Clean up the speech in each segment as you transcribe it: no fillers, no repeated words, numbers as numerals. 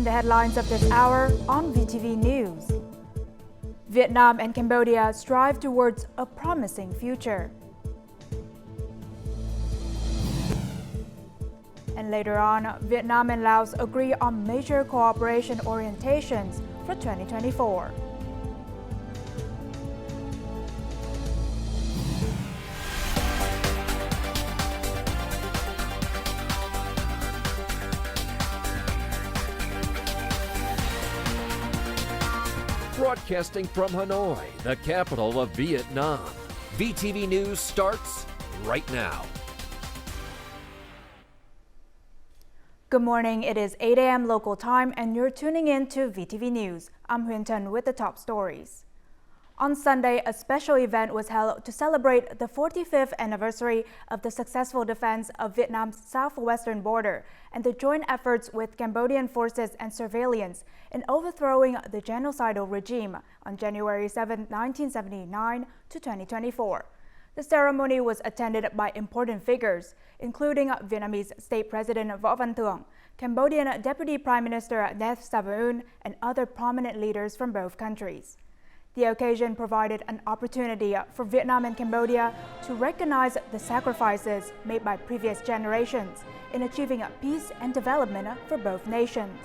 the headlines of this hour on VTV News. Vietnam and Cambodia strive towards a promising future. And later on, Vietnam and Laos agree on major cooperation orientations for 2024. Broadcasting from Hanoi, the capital of Vietnam. VTV News starts right now. Good morning, it is 8 a.m. local time and you're tuning in to VTV News. I'm Huyên Tân with the top stories. On Sunday, a special event was held to celebrate the 45th anniversary of the successful defense of Vietnam's southwestern border and the joint efforts with Cambodian forces and civilians in overthrowing the genocidal regime on January 7, 1979 to 2024. The ceremony was attended by important figures, including Vietnamese State President Võ Văn Thưởng, Cambodian Deputy Prime Minister Nét Savaun, and other prominent leaders from both countries. The occasion provided an opportunity for Vietnam and Cambodia to recognize the sacrifices made by previous generations in achieving peace and development for both nations.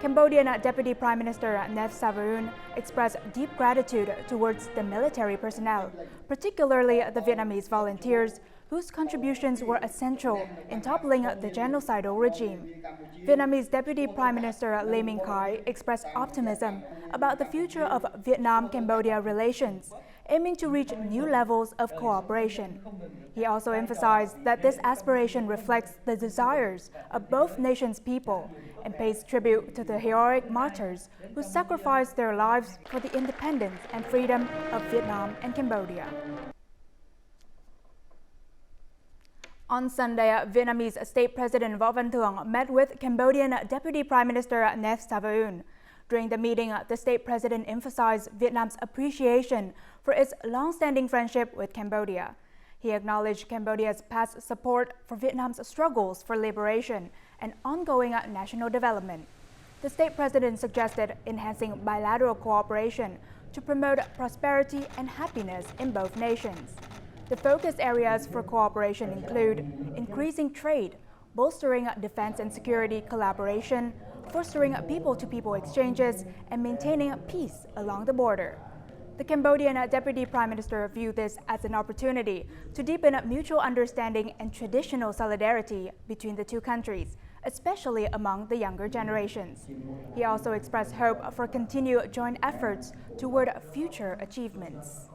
Cambodian Deputy Prime Minister Nét Savaun expressed deep gratitude towards the military personnel, particularly the Vietnamese volunteers, whose contributions were essential in toppling the genocidal regime. Vietnamese Deputy Prime Minister Lê Minh Khái expressed optimism about the future of Vietnam-Cambodia relations, aiming to reach new levels of cooperation. He also emphasized that this aspiration reflects the desires of both nations' people and pays tribute to the heroic martyrs who sacrificed their lives for the independence and freedom of Vietnam and Cambodia. On Sunday, Vietnamese State President Võ Văn Thưởng met with Cambodian Deputy Prime Minister Nét Savaun. During the meeting, the state president emphasized Vietnam's appreciation for its long-standing friendship with Cambodia. He acknowledged Cambodia's past support for Vietnam's struggles for liberation and ongoing national development. The state president suggested enhancing bilateral cooperation to promote prosperity and happiness in both nations. The focus areas for cooperation include increasing trade, bolstering defense and security collaboration, fostering people-to-people exchanges, and maintaining peace along the border. The Cambodian Deputy Prime Minister viewed this as an opportunity to deepen mutual understanding and traditional solidarity between the two countries, especially among the younger generations. He also expressed hope for continued joint efforts toward future achievements.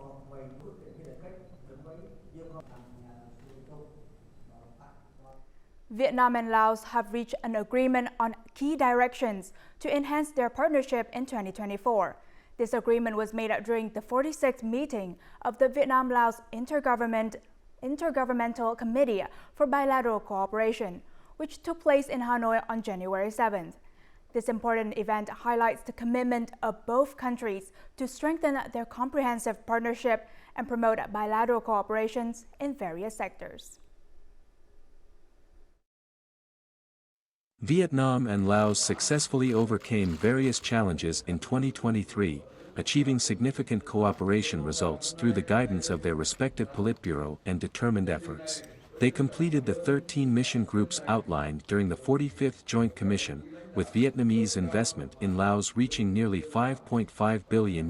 Vietnam and Laos have reached an agreement on key directions to enhance their partnership in 2024. This agreement was made during the 46th meeting of the Vietnam-Laos Intergovernmental Committee for Bilateral Cooperation, which took place in Hanoi on January 7th. This important event highlights the commitment of both countries to strengthen their comprehensive partnership and promote bilateral cooperations in various sectors. Vietnam and Laos successfully overcame various challenges in 2023, achieving significant cooperation results through the guidance of their respective Politburo and determined efforts. They completed the 13 mission groups outlined during the 45th Joint Commission, with Vietnamese investment in Laos reaching nearly $5.5 billion.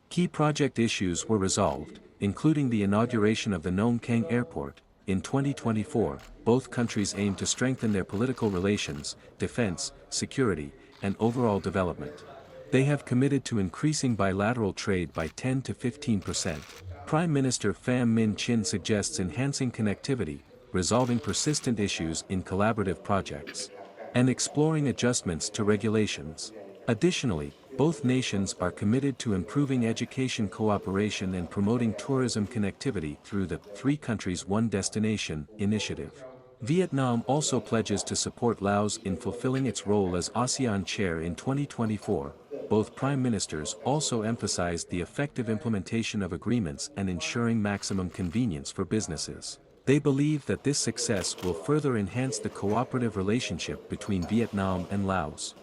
Key project issues were resolved, including the inauguration of the Nong Kheng Airport. In 2024, both countries aim to strengthen their political relations, defense, security, and overall development. They have committed to increasing bilateral trade by 10 to 15%. Prime Minister Pham Minh Chinh suggests enhancing connectivity, resolving persistent issues in collaborative projects, and exploring adjustments to regulations. Additionally, both nations are committed to improving education cooperation and promoting tourism connectivity through the Three Countries One Destination initiative. Vietnam also pledges to support Laos in fulfilling its role as ASEAN chair in 2024. Both prime ministers also emphasized the effective implementation of agreements and ensuring maximum convenience for businesses. They believe that this success will further enhance the cooperative relationship between Vietnam and Laos.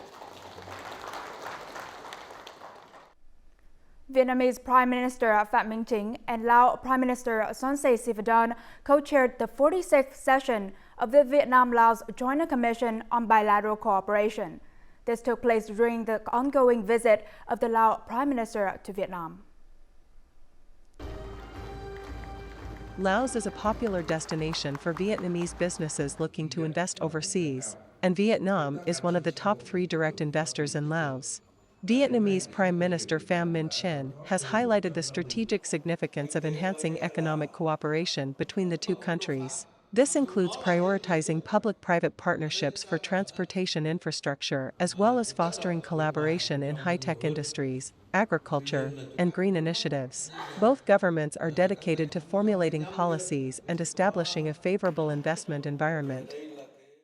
Vietnamese Prime Minister Phạm Minh Chính and Lao Prime Minister Son Say Sivadon co-chaired the 46th session of the Vietnam-Laos Joint Commission on Bilateral Cooperation. This took place during the ongoing visit of the Lao Prime Minister to Vietnam. Laos is a popular destination for Vietnamese businesses looking to invest overseas, and Vietnam is one of the top 3 direct investors in Laos. Vietnamese Prime Minister Pham Minh Chinh has highlighted the strategic significance of enhancing economic cooperation between the two countries. This includes prioritizing public-private partnerships for transportation infrastructure as well as fostering collaboration in high-tech industries, agriculture, and green initiatives. Both governments are dedicated to formulating policies and establishing a favorable investment environment.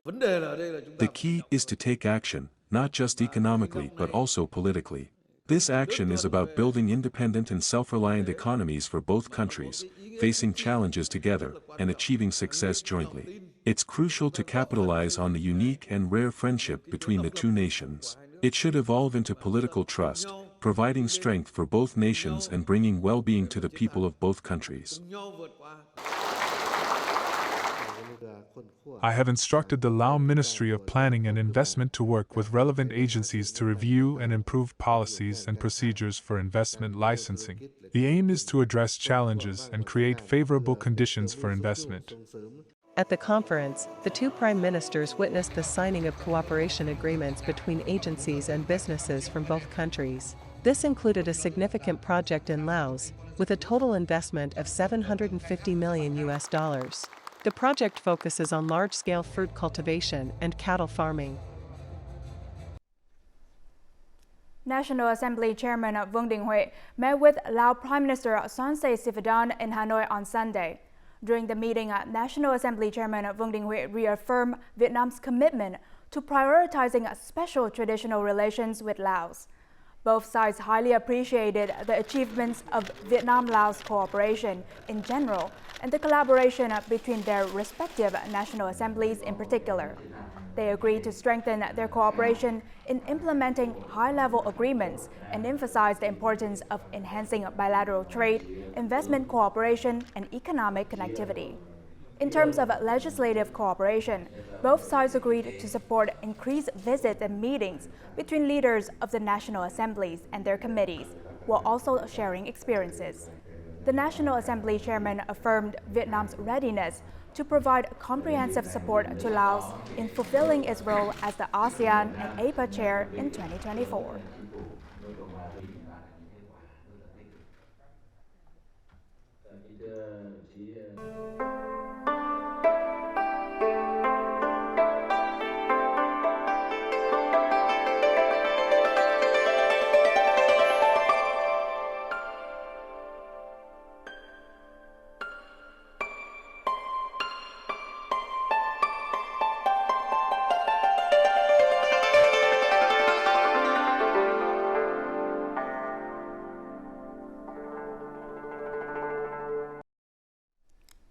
The key is to take action, not just economically but also politically. This action is about building independent and self-reliant economies for both countries, facing challenges together, and achieving success jointly. It's crucial to capitalize on the unique and rare friendship between the two nations. It should evolve into political trust, providing strength for both nations and bringing well-being to the people of both countries. I have instructed the Lao Ministry of Planning and Investment to work with relevant agencies to review and improve policies and procedures for investment licensing. The aim is to address challenges and create favorable conditions for investment. At the conference, the two prime ministers witnessed the signing of cooperation agreements between agencies and businesses from both countries. This included a significant project in Laos, with a total investment of $750 million. The project focuses on large-scale fruit cultivation and cattle farming. National Assembly Chairman Vương Đình Huệ met with Lao Prime Minister Son Say Sivadon in Hanoi on Sunday. During the meeting, National Assembly Chairman Vương Đình Huệ reaffirmed Vietnam's commitment to prioritizing special traditional relations with Laos. Both sides highly appreciated the achievements of Vietnam-Laos cooperation in general and the collaboration between their respective national assemblies in particular. They agreed to strengthen their cooperation in implementing high-level agreements and emphasized the importance of enhancing bilateral trade, investment cooperation, and economic connectivity. In terms of legislative cooperation, both sides agreed to support increased visits and meetings between leaders of the national assemblies and their committees, while also sharing experiences. The National Assembly chairman affirmed Vietnam's readiness to provide comprehensive support to Laos in fulfilling its role as the ASEAN and APA chair in 2024.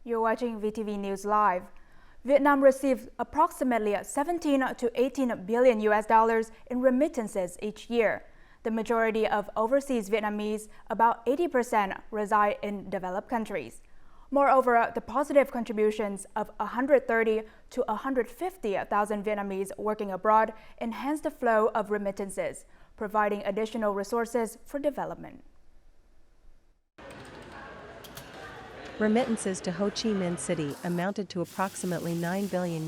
You're watching VTV News Live. Vietnam received approximately 17 to 18 billion US in remittances each year. The majority of overseas Vietnamese, about 80%, reside in developed countries. Moreover, the positive contributions of 130 to 150,000 Vietnamese working abroad enhanced the flow of remittances, providing additional resources for development. Remittances to Ho Chi Minh City amounted to approximately $9 billion,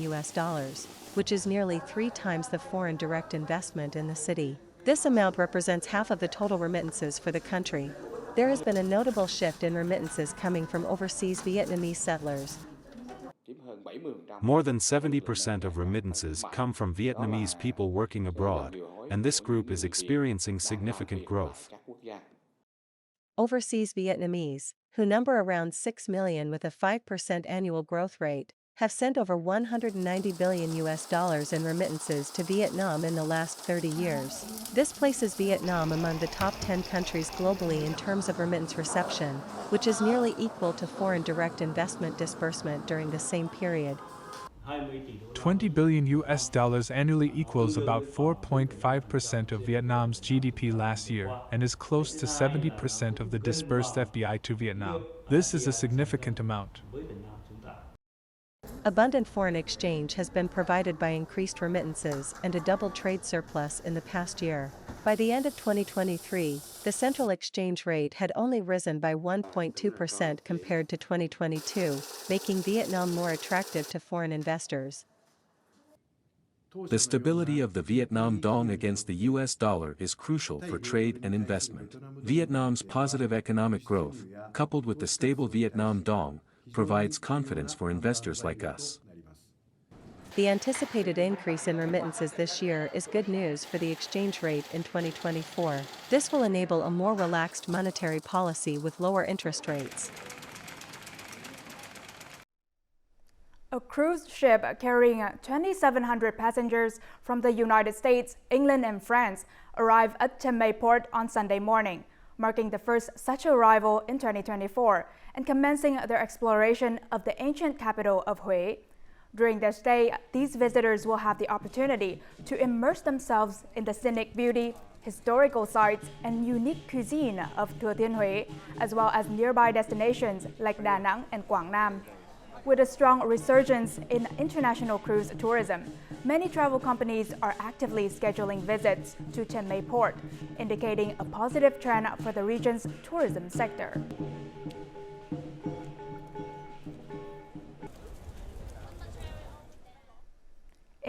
which is nearly 3 times the foreign direct investment in the city. This amount represents half of the total remittances for the country. There has been a notable shift in remittances coming from overseas Vietnamese settlers. More than 70% of remittances come from Vietnamese people working abroad, and this group is experiencing significant growth. Overseas Vietnamese, who number around 6 million with a 5% annual growth rate, have sent over 190 billion US dollars in remittances to Vietnam in the last 30 years. This places Vietnam among the top 10 countries globally in terms of remittance reception, which is nearly equal to foreign direct investment disbursement during the same period. 20 billion US dollars annually equals about 4.5% of Vietnam's GDP last year and is close to 70% of the disbursed FDI to Vietnam. This is a significant amount. Abundant foreign exchange has been provided by increased remittances and a doubled trade surplus in the past year. By the end of 2023, the central exchange rate had only risen by 1.2% compared to 2022, making Vietnam more attractive to foreign investors. The stability of the Vietnam dong against the US dollar is crucial for trade and investment. Vietnam's positive economic growth, coupled with the stable Vietnam dong, provides confidence for investors like us. The anticipated increase in remittances this year is good news for the exchange rate in 2024. This will enable a more relaxed monetary policy with lower interest rates. A cruise ship carrying 2,700 passengers from the United States, England and France arrived at Chennai port on Sunday morning, marking the first such arrival in 2024 and commencing their exploration of the ancient capital of Phie. During their stay, these visitors will have the opportunity to immerse themselves in the scenic beauty, historical sites, and unique cuisine of Thừa Thiên Huế, as well as nearby destinations like Da Nang and Quảng Nam. With a strong resurgence in international cruise tourism, many travel companies are actively scheduling visits to Chennai port, indicating a positive trend for the region's tourism sector.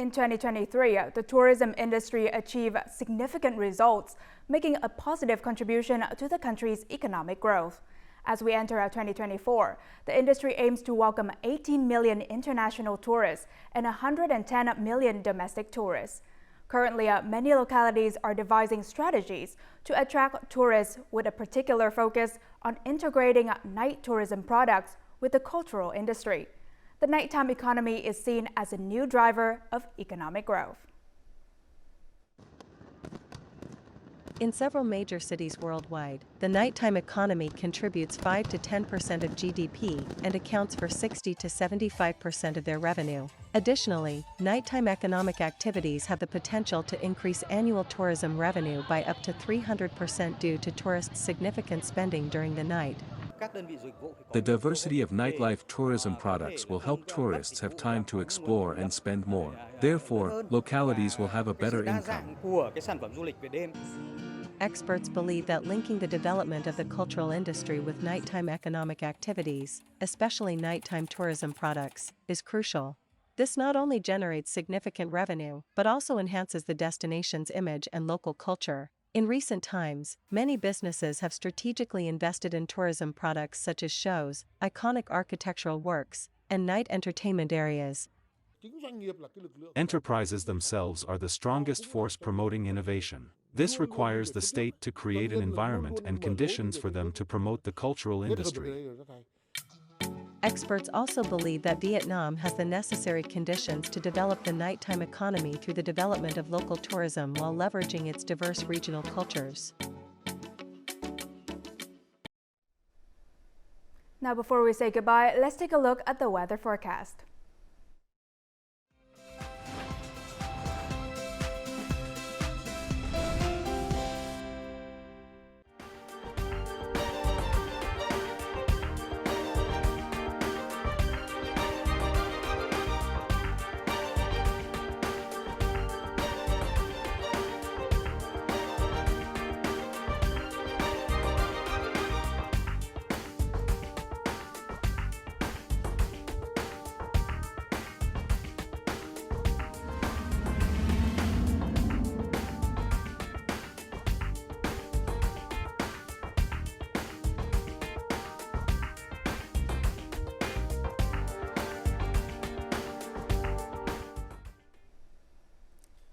In 2023, the tourism industry achieved significant results, making a positive contribution to the country's economic growth. As we enter 2024, the industry aims to welcome 18 million international tourists and 110 million domestic tourists. Currently, many localities are devising strategies to attract tourists with a particular focus on integrating night tourism products with the cultural industry. The nighttime economy is seen as a new driver of economic growth. In several major cities worldwide, the nighttime economy contributes 5 to 10% of GDP and accounts for 60 to 75% of their revenue. Additionally, nighttime economic activities have the potential to increase annual tourism revenue by up to 300% due to tourists' significant spending during the night. The diversity of nightlife tourism products will help tourists have time to explore and spend more. Therefore, localities will have a better income. Experts believe that linking the development of the cultural industry with nighttime economic activities, especially nighttime tourism products, is crucial. This not only generates significant revenue, but also enhances the destination's image and local culture. In recent times, many businesses have strategically invested in tourism products such as shows, iconic architectural works, and night entertainment areas. Enterprises themselves are the strongest force promoting innovation. This requires the state to create an environment and conditions for them to promote the cultural industry. Experts also believe that Vietnam has the necessary conditions to develop the nighttime economy through the development of local tourism while leveraging its diverse regional cultures. Now, before we say goodbye, let's take a look at the weather forecast.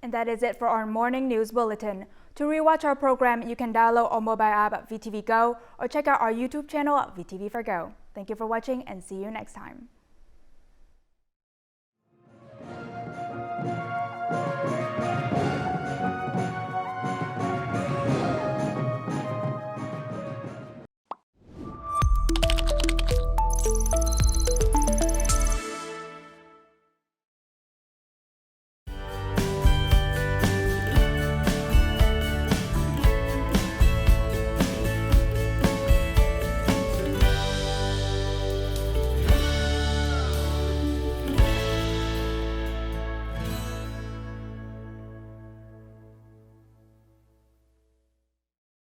And that is it for our morning news bulletin. To rewatch our program, you can download our mobile app at VTVgo or check out our YouTube channel at VTV4Go. Thank you for watching and see you next time.